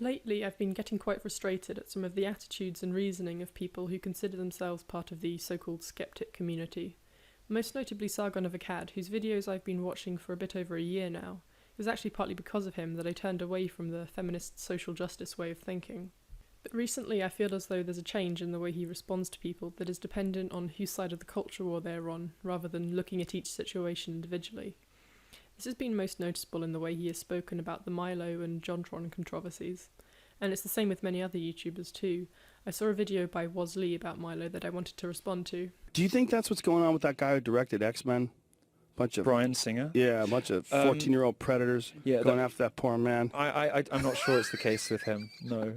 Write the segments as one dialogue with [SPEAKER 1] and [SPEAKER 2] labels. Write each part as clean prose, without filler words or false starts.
[SPEAKER 1] Lately, I've been getting quite frustrated at some of the attitudes and reasoning of people who consider themselves part of the so-called skeptic community. Most notably Sargon of Akkad, whose videos I've been watching for a bit over a year now. It was actually partly because of him that I turned away from the feminist social justice way of thinking. But recently I feel as though there's a change in the way he responds to people that is dependent on whose side of the culture war they're on, rather than looking at each situation individually. This has been most noticeable in the way he has spoken about the Milo and JonTron controversies. And it's the same with many other YouTubers too. I saw a video by Lee about Milo that I wanted to respond to.
[SPEAKER 2] Do you think that's what's going on with that guy who directed X-Men? Bunch of
[SPEAKER 3] Bryan Singer?
[SPEAKER 2] Yeah, a bunch of 14-year-old predators going after that poor man.
[SPEAKER 3] I'm not sure it's the case with him, no.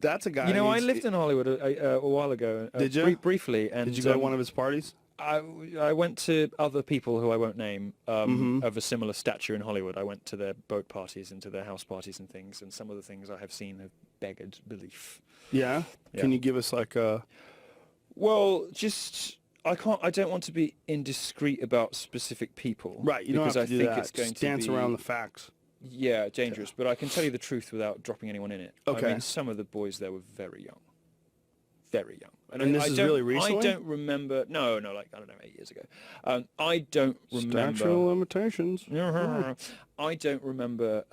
[SPEAKER 2] That's a guy.
[SPEAKER 3] You know, I lived in Hollywood a while ago.
[SPEAKER 2] Did you?
[SPEAKER 3] Briefly. And,
[SPEAKER 2] did you go to one of his parties?
[SPEAKER 3] I went to other people who I won't name of a similar stature in Hollywood. I went to their boat parties and to their house parties and things, and some of the things I have seen have beggared belief.
[SPEAKER 2] Yeah? Can you give us like a...
[SPEAKER 3] Well, just... I don't want to be indiscreet about specific people.
[SPEAKER 2] Right, you don't have to do that.
[SPEAKER 3] It's going
[SPEAKER 2] just dance around the facts.
[SPEAKER 3] Yeah, dangerous. But I can tell you the truth without dropping anyone in it.
[SPEAKER 2] Okay.
[SPEAKER 3] I mean, some of the boys there were very young. Very young.
[SPEAKER 2] And this is really recently?
[SPEAKER 3] I don't remember... No, like, I don't know, 8 years ago. I don't remember...
[SPEAKER 2] Statute of limitations.
[SPEAKER 3] I don't remember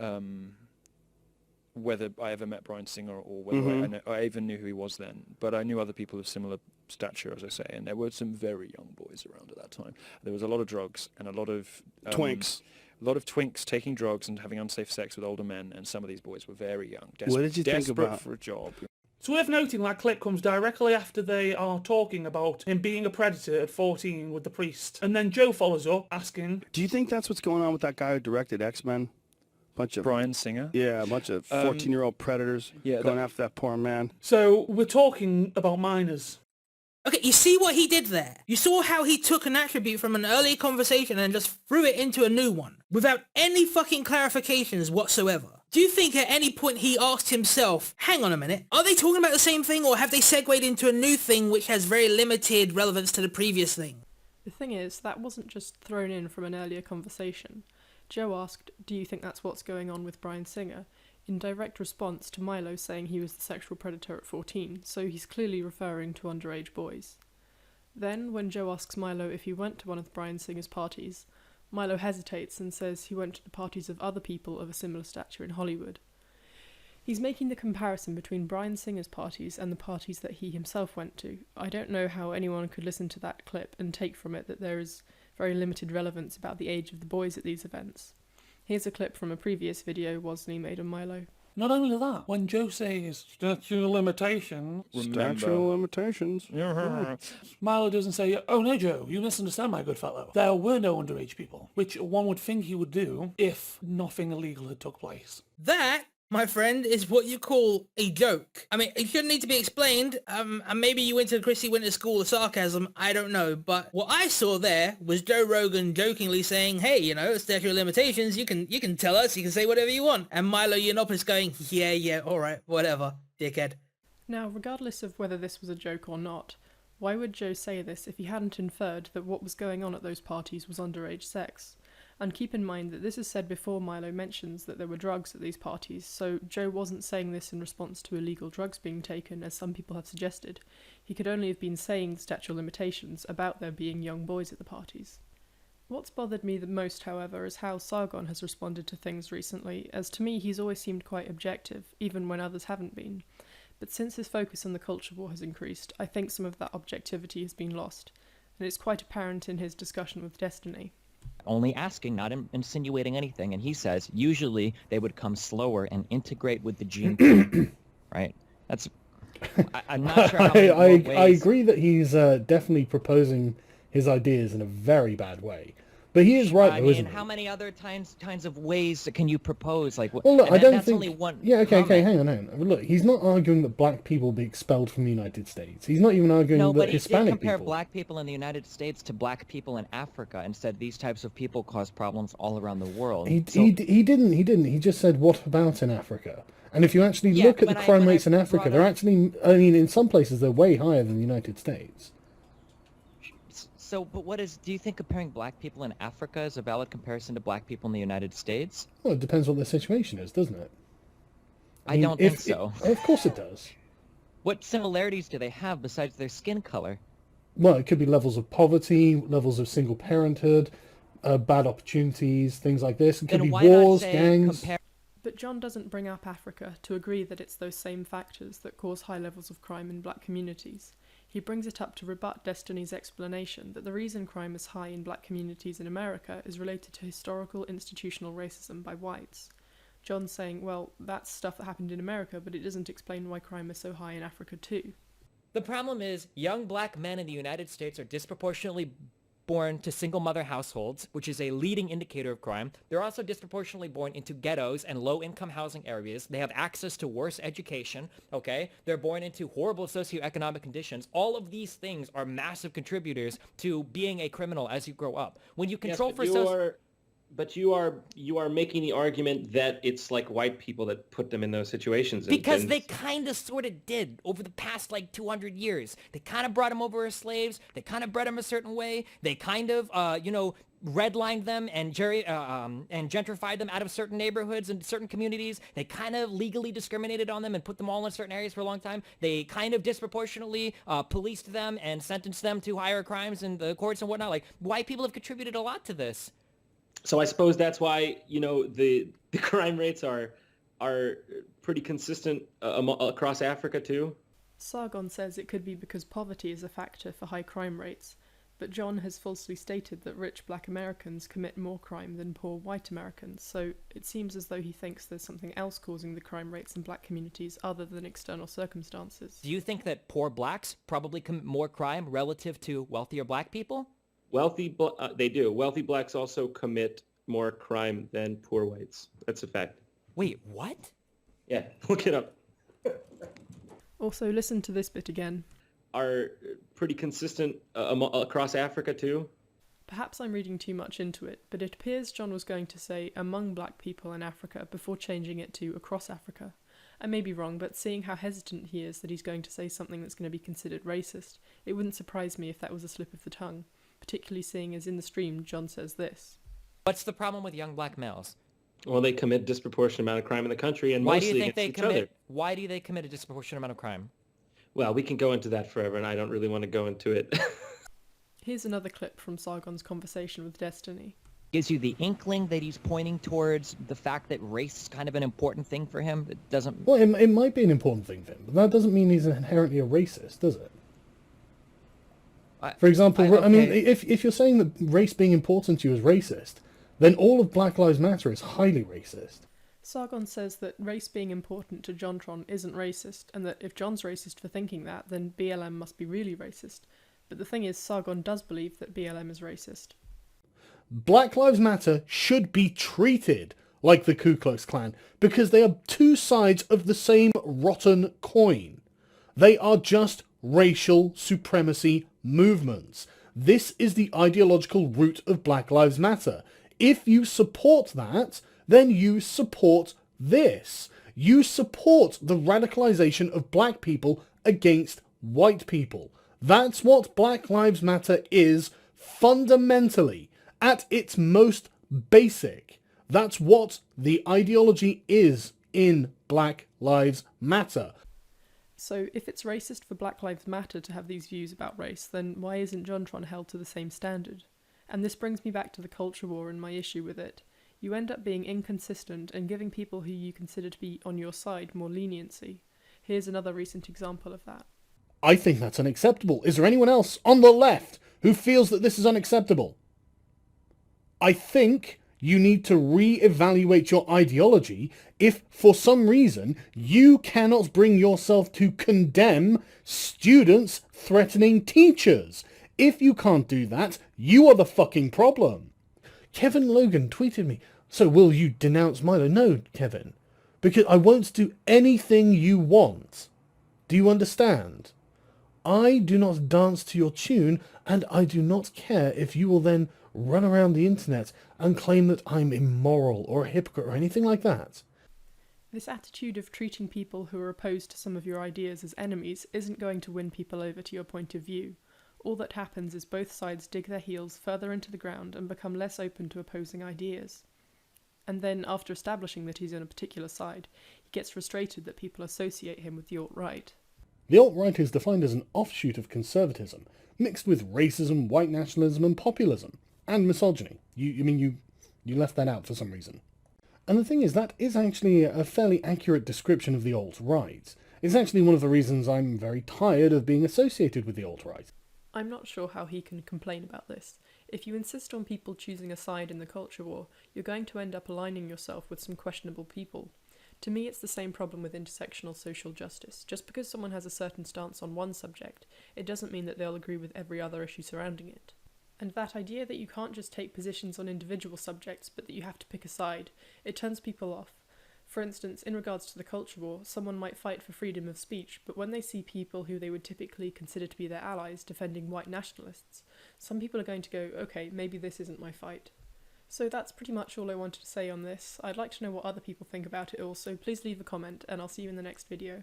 [SPEAKER 3] whether I ever met Bryan Singer or whether I even knew who he was then. But I knew other people of similar stature, as I say, and there were some very young boys around at that time. There was a lot of drugs and a lot of...
[SPEAKER 2] twinks.
[SPEAKER 3] A lot of twinks taking drugs and having unsafe sex with older men, and some of these boys were very young.
[SPEAKER 2] What did you think about...
[SPEAKER 3] Desperate for a job.
[SPEAKER 4] It's worth noting that clip comes directly after they are talking about him being a predator at 14 with the priest. And then Joe follows up asking...
[SPEAKER 2] Do you think that's what's going on with that guy who directed X-Men? Bunch of...
[SPEAKER 3] Bryan Singer?
[SPEAKER 2] Yeah, a bunch of 14-year-old predators going after that poor man.
[SPEAKER 4] So we're talking about minors.
[SPEAKER 5] Okay, you see what he did there? You saw how he took an attribute from an earlier conversation and just threw it into a new one, without any fucking clarifications whatsoever. Do you think at any point he asked himself, hang on a minute, are they talking about the same thing, or have they segued into a new thing which has very limited relevance to the previous thing?
[SPEAKER 1] The thing is, that wasn't just thrown in from an earlier conversation. Joe asked, do you think that's what's going on with Bryan Singer? In direct response to Milo saying he was the sexual predator at 14, so he's clearly referring to underage boys. Then, when Joe asks Milo if he went to one of Bryan Singer's parties, Milo hesitates and says he went to the parties of other people of a similar stature in Hollywood. He's making the comparison between Bryan Singer's parties and the parties that he himself went to. I don't know how anyone could listen to that clip and take from it that there is very limited relevance about the age of the boys at these events. Here's a clip from a previous video Wosley made on Milo.
[SPEAKER 4] Not only that, when Joe says statute of limitations...
[SPEAKER 2] Statute of limitations.
[SPEAKER 4] Milo doesn't say, oh no Joe, you misunderstand my good fellow. There were no underage people, which one would think he would do if nothing illegal had took place.
[SPEAKER 5] That, my friend, is what you call a joke. I mean, it shouldn't need to be explained. And maybe you went to the Christy Winter School of Sarcasm, I don't know. But what I saw there was Joe Rogan jokingly saying, hey, you know, statute of limitations, you can tell us, you can say whatever you want. And Milo Yiannopolous going, yeah, alright, whatever, dickhead.
[SPEAKER 1] Now, regardless of whether this was a joke or not, why would Joe say this if he hadn't inferred that what was going on at those parties was underage sex? And keep in mind that this is said before Milo mentions that there were drugs at these parties, so Joe wasn't saying this in response to illegal drugs being taken, as some people have suggested. He could only have been saying the statute of limitations about there being young boys at the parties. What's bothered me the most, however, is how Sargon has responded to things recently, as to me he's always seemed quite objective, even when others haven't been. But since his focus on the culture war has increased, I think some of that objectivity has been lost, and it's quite apparent in his discussion with Destiny.
[SPEAKER 6] Only asking, not insinuating anything, and he says usually they would come slower and integrate with the gene pool, right? That's... I'm not sure how
[SPEAKER 7] I agree that he's definitely proposing his ideas in a very bad way. But he is right, though, isn't he?
[SPEAKER 6] How many other kinds of ways can you propose? Like,
[SPEAKER 7] well, look, I don't
[SPEAKER 6] that's
[SPEAKER 7] think...
[SPEAKER 6] only one
[SPEAKER 7] okay, hang on. Look, he's not arguing that black people be expelled from the United States. He's not even arguing that Hispanic people...
[SPEAKER 6] No, but he did compare black people in the United States to black people in Africa and said these types of people cause problems all around the world.
[SPEAKER 7] He didn't. He just said, what about in Africa? And if you actually look at the crime rates in Africa, they're actually... I mean, in some places, they're way higher than the United States.
[SPEAKER 6] So, but do you think comparing black people in Africa is a valid comparison to black people in the United States?
[SPEAKER 7] Well, it depends what their situation is, doesn't it?
[SPEAKER 6] I don't think so.
[SPEAKER 7] Of course it does.
[SPEAKER 6] What similarities do they have besides their skin color?
[SPEAKER 7] Well, it could be levels of poverty, levels of single parenthood, bad opportunities, things like this. It could
[SPEAKER 6] Then
[SPEAKER 7] be
[SPEAKER 6] why not
[SPEAKER 7] wars,
[SPEAKER 6] say
[SPEAKER 7] gangs.
[SPEAKER 1] But John doesn't bring up Africa to agree that it's those same factors that cause high levels of crime in black communities. He brings it up to rebut Destiny's explanation that the reason crime is high in black communities in America is related to historical institutional racism by whites. John's saying, well, that's stuff that happened in America, but it doesn't explain why crime is so high in Africa too.
[SPEAKER 8] The problem is young black men in the United States are disproportionately born to single mother households, which is a leading indicator of crime. They're also disproportionately born into ghettos and low-income housing areas. They have access to worse education, okay? They're born into horrible socioeconomic conditions. All of these things are massive contributors to being a criminal as you grow up. When you control
[SPEAKER 9] But you are making the argument that it's like white people that put them in those situations.
[SPEAKER 8] Because they kind of sort of did over the past like 200 years. They kind of brought them over as slaves. They kind of bred them a certain way. They kind of, redlined them and gentrified them out of certain neighborhoods and certain communities. They kind of legally discriminated on them and put them all in certain areas for a long time. They kind of disproportionately policed them and sentenced them to higher crimes in the courts and whatnot. Like, white people have contributed a lot to this.
[SPEAKER 9] So I suppose that's why, the crime rates are pretty consistent across Africa too.
[SPEAKER 1] Sargon says it could be because poverty is a factor for high crime rates, but John has falsely stated that rich black Americans commit more crime than poor white Americans, so it seems as though he thinks there's something else causing the crime rates in black communities other than external circumstances.
[SPEAKER 8] Do you think that poor blacks probably commit more crime relative to wealthier black people?
[SPEAKER 9] They do. Wealthy blacks also commit more crime than poor whites. That's a fact.
[SPEAKER 8] Wait, what?
[SPEAKER 9] Yeah, look it up.
[SPEAKER 1] Also, listen to this bit again.
[SPEAKER 9] Are pretty consistent across Africa too.
[SPEAKER 1] Perhaps I'm reading too much into it, but it appears John was going to say among black people in Africa before changing it to across Africa. I may be wrong, but seeing how hesitant he is that he's going to say something that's going to be considered racist, it wouldn't surprise me if that was a slip of the tongue. Particularly seeing as in the stream, John says this.
[SPEAKER 8] What's the problem with young black males?
[SPEAKER 9] Well, they commit disproportionate amount of crime in the country, and
[SPEAKER 8] Why do
[SPEAKER 9] mostly
[SPEAKER 8] you think
[SPEAKER 9] against
[SPEAKER 8] they
[SPEAKER 9] each other.
[SPEAKER 8] commit? Why do they commit a disproportionate amount of crime?
[SPEAKER 9] Well, we can go into that forever, and I don't really want to go into it.
[SPEAKER 1] Here's another clip from Sargon's conversation with Destiny.
[SPEAKER 6] Gives you the inkling that he's pointing towards the fact that race is kind of an important thing for him. It doesn't...
[SPEAKER 7] Well, it might be an important thing for him, but that doesn't mean he's inherently a racist, does it? For example, I mean, if you're saying that race being important to you is racist, then all of Black Lives Matter is highly racist.
[SPEAKER 1] Sargon says that race being important to JonTron isn't racist, and that if John's racist for thinking that, then BLM must be really racist. But the thing is, Sargon does believe that BLM is racist.
[SPEAKER 7] Black Lives Matter should be treated like the Ku Klux Klan, because they are two sides of the same rotten coin. They are just racial supremacy movements. This is the ideological root of Black Lives Matter. If you support that, then you support this. You support the radicalization of black people against white people. That's what Black Lives Matter is fundamentally, at its most basic. That's what the ideology is in Black Lives Matter.
[SPEAKER 1] So if it's racist for Black Lives Matter to have these views about race, then why isn't JonTron held to the same standard? And this brings me back to the culture war and my issue with it. You end up being inconsistent and giving people who you consider to be on your side more leniency. Here's another recent example of that.
[SPEAKER 7] I think that's unacceptable. Is there anyone else on the left who feels that this is unacceptable? I think you need to re-evaluate your ideology if, for some reason, you cannot bring yourself to condemn students threatening teachers. If you can't do that, you are the fucking problem. Kevin Logan tweeted me, so will you denounce Milo? No, Kevin, because I won't do anything you want. Do you understand? I do not dance to your tune, and I do not care if you will then run around the internet and claim that I'm immoral or a hypocrite or anything like that.
[SPEAKER 1] This attitude of treating people who are opposed to some of your ideas as enemies isn't going to win people over to your point of view. All that happens is both sides dig their heels further into the ground and become less open to opposing ideas. And then, after establishing that he's on a particular side, he gets frustrated that people associate him with the alt-right.
[SPEAKER 7] The alt-right is defined as an offshoot of conservatism, mixed with racism, white nationalism and populism, and misogyny. You left that out for some reason. And the thing is, that is actually a fairly accurate description of the alt-right. It's actually one of the reasons I'm very tired of being associated with the alt-right.
[SPEAKER 1] I'm not sure how he can complain about this. If you insist on people choosing a side in the culture war, you're going to end up aligning yourself with some questionable people. To me, it's the same problem with intersectional social justice. Just because someone has a certain stance on one subject, it doesn't mean that they'll agree with every other issue surrounding it. And that idea that you can't just take positions on individual subjects, but that you have to pick a side, it turns people off. For instance, in regards to the culture war, someone might fight for freedom of speech, but when they see people who they would typically consider to be their allies defending white nationalists, some people are going to go, okay, maybe this isn't my fight. So that's pretty much all I wanted to say on this. I'd like to know what other people think about it all, so please leave a comment, and I'll see you in the next video.